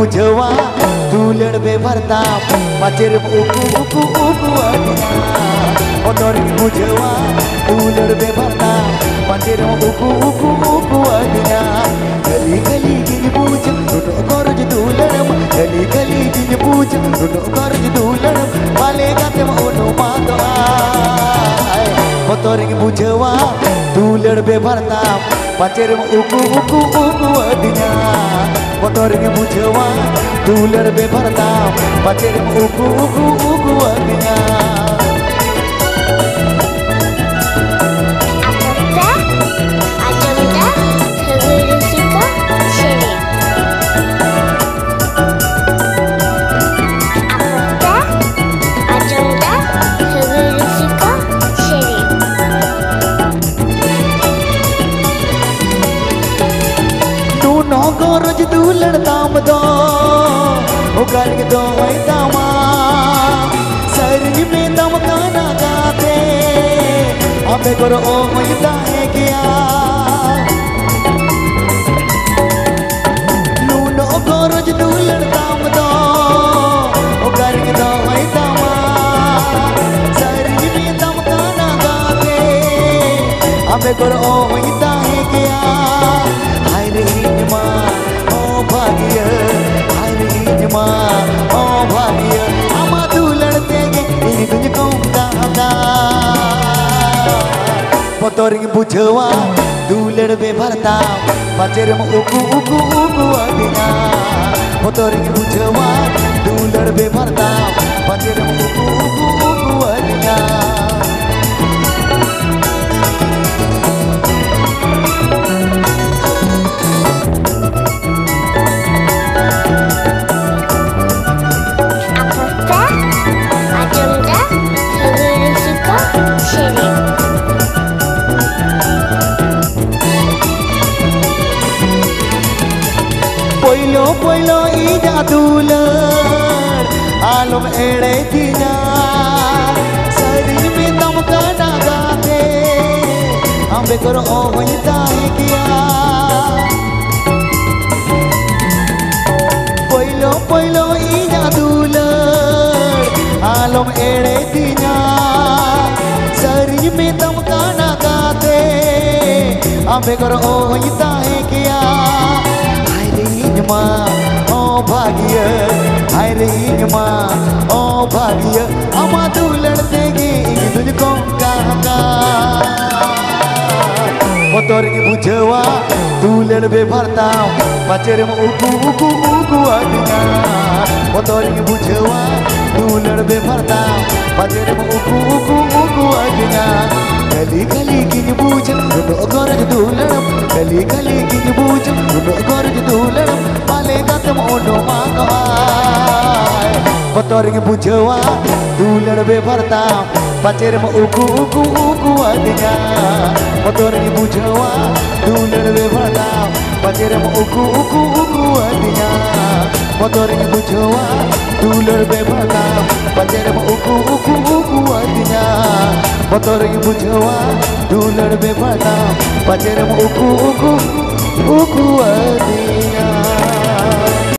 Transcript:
bujawa duler be bartam pacer uku adina motor bujawa duler be bartam pacer uku adina kali gini bujang duduk korj duleram kali gini bujang duduk korj duleram male gate ono mato ay motor bujawa duler be bartam pacer uku adina motor bujawa duler be bartam pacer uku adina goroj dular tam do ugar ke do ai dama sarj mein dam kana gaate abe koro o hoita hai kya luno goroj dular tam do ugar ke do ai dama sarj mein dam kana gaate abe koro o hoita hai kya भाग्य हरी जमा ओ भाग्य अमा तू लड़ते गे इन तुझको कहा मोतोरिंग बुझवा तू लड़बे भरता पाचेर में उकू अदिना मोतोरिंग बुझवा तू लड़बे भरता पाचेर में उकू अदिना Poilo ida dular alum ere dina sari mein dam kana gaate ambe karo o hoita hai kya poilo ida dular alum ere dina sari mein dam kana gaate ambe karo o hoita hai kya ओ भाग्य हरे ओ भाग्य अमा तू लड़ते गे तुझको कहा मोतर की बुझवा तू लड़बे भरता पाचेर में उकू अदिना मोतर की बुझवा तू लड़बे भरता पाचेर में उकू अदिना कली किन बूझ दुनो गोरज दुलड़म कली किन बूझ दुनो गोरज दुलड़म पाले गतम ओनो मांगो आय मोतर की बुझवा तू लड़बे भरता पाचेर में उकू अदिना मोतर की बुझवा तू लड़बे भरता पाचेर में उकू अदिना मोतर की बुझवा तू लड़बे भरता पाचेर में उकू अदिना मोतर की बुझवा तू लड़बे भरता पाचेर में उकू अदिना